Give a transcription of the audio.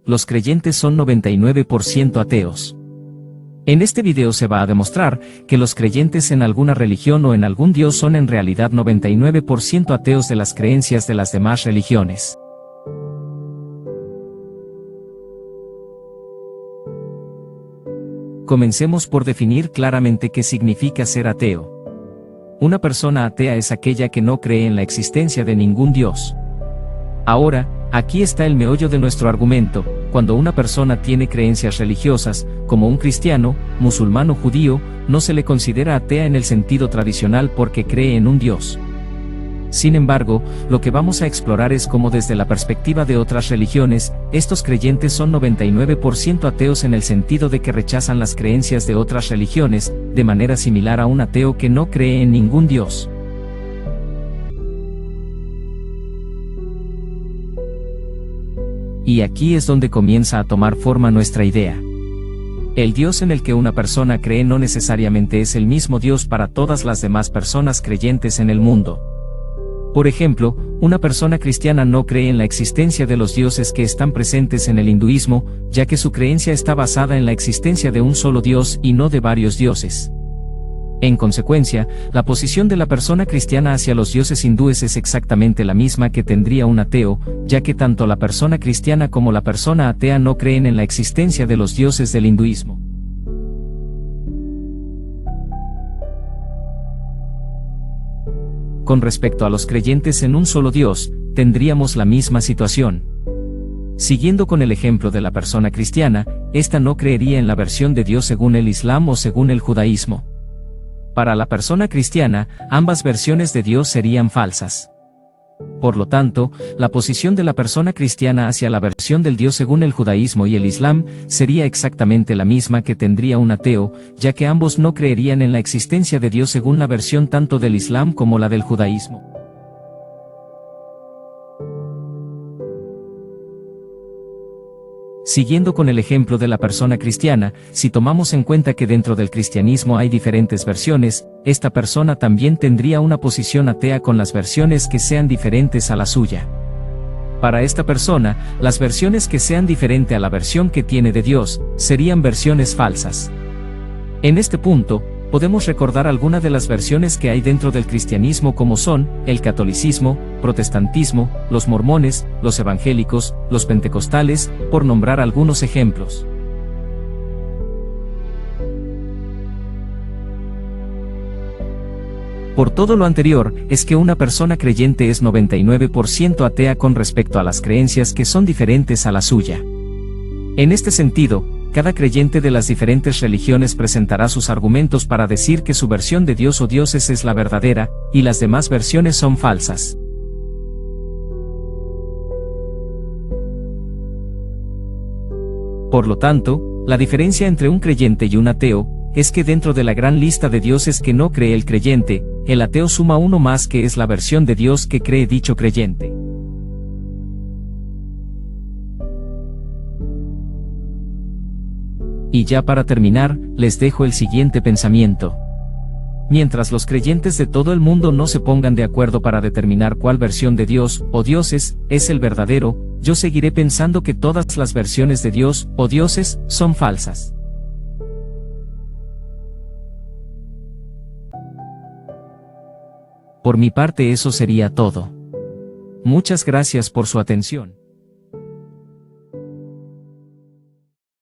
los creyentes son 99% ateos. En este video se va a demostrar que los creyentes en alguna religión o en algún Dios son en realidad 99% ateos de las creencias de las demás religiones. Comencemos por definir claramente qué significa ser ateo. Una persona atea es aquella que no cree en la existencia de ningún Dios. Ahora, aquí está el meollo de nuestro argumento: cuando una persona tiene creencias religiosas, como un cristiano, musulmán o judío, no se le considera atea en el sentido tradicional porque cree en un Dios. Sin embargo, lo que vamos a explorar es cómo desde la perspectiva de otras religiones, estos creyentes son 99% ateos en el sentido de que rechazan las creencias de otras religiones, de manera similar a un ateo que no cree en ningún Dios. Y aquí es donde comienza a tomar forma nuestra idea. El Dios en el que una persona cree no necesariamente es el mismo Dios para todas las demás personas creyentes en el mundo. Por ejemplo, una persona cristiana no cree en la existencia de los dioses que están presentes en el hinduismo, ya que su creencia está basada en la existencia de un solo Dios y no de varios dioses. En consecuencia, la posición de la persona cristiana hacia los dioses hindúes es exactamente la misma que tendría un ateo, ya que tanto la persona cristiana como la persona atea no creen en la existencia de los dioses del hinduismo. Con respecto a los creyentes en un solo Dios, tendríamos la misma situación. Siguiendo con el ejemplo de la persona cristiana, ésta no creería en la versión de Dios según el Islam o según el judaísmo. Para la persona cristiana, ambas versiones de Dios serían falsas. Por lo tanto, la posición de la persona cristiana hacia la versión del Dios según el judaísmo y el Islam sería exactamente la misma que tendría un ateo, ya que ambos no creerían en la existencia de Dios según la versión tanto del Islam como la del judaísmo. Siguiendo con el ejemplo de la persona cristiana, si tomamos en cuenta que dentro del cristianismo hay diferentes versiones, esta persona también tendría una posición atea con las versiones que sean diferentes a la suya. Para esta persona, las versiones que sean diferentes a la versión que tiene de Dios, serían versiones falsas. En este punto, podemos recordar algunas de las versiones que hay dentro del cristianismo, como son el catolicismo, protestantismo, los mormones, los evangélicos, los pentecostales, por nombrar algunos ejemplos. Por todo lo anterior, es que una persona creyente es 99% atea con respecto a las creencias que son diferentes a la suya. En este sentido, cada creyente de las diferentes religiones presentará sus argumentos para decir que su versión de Dios o dioses es la verdadera, y las demás versiones son falsas. Por lo tanto, la diferencia entre un creyente y un ateo, es que dentro de la gran lista de dioses que no cree el creyente, el ateo suma uno más que es la versión de Dios que cree dicho creyente. Y ya para terminar, les dejo el siguiente pensamiento. Mientras los creyentes de todo el mundo no se pongan de acuerdo para determinar cuál versión de Dios o dioses es el verdadero, yo seguiré pensando que todas las versiones de Dios o dioses son falsas. Por mi parte eso sería todo. Muchas gracias por su atención.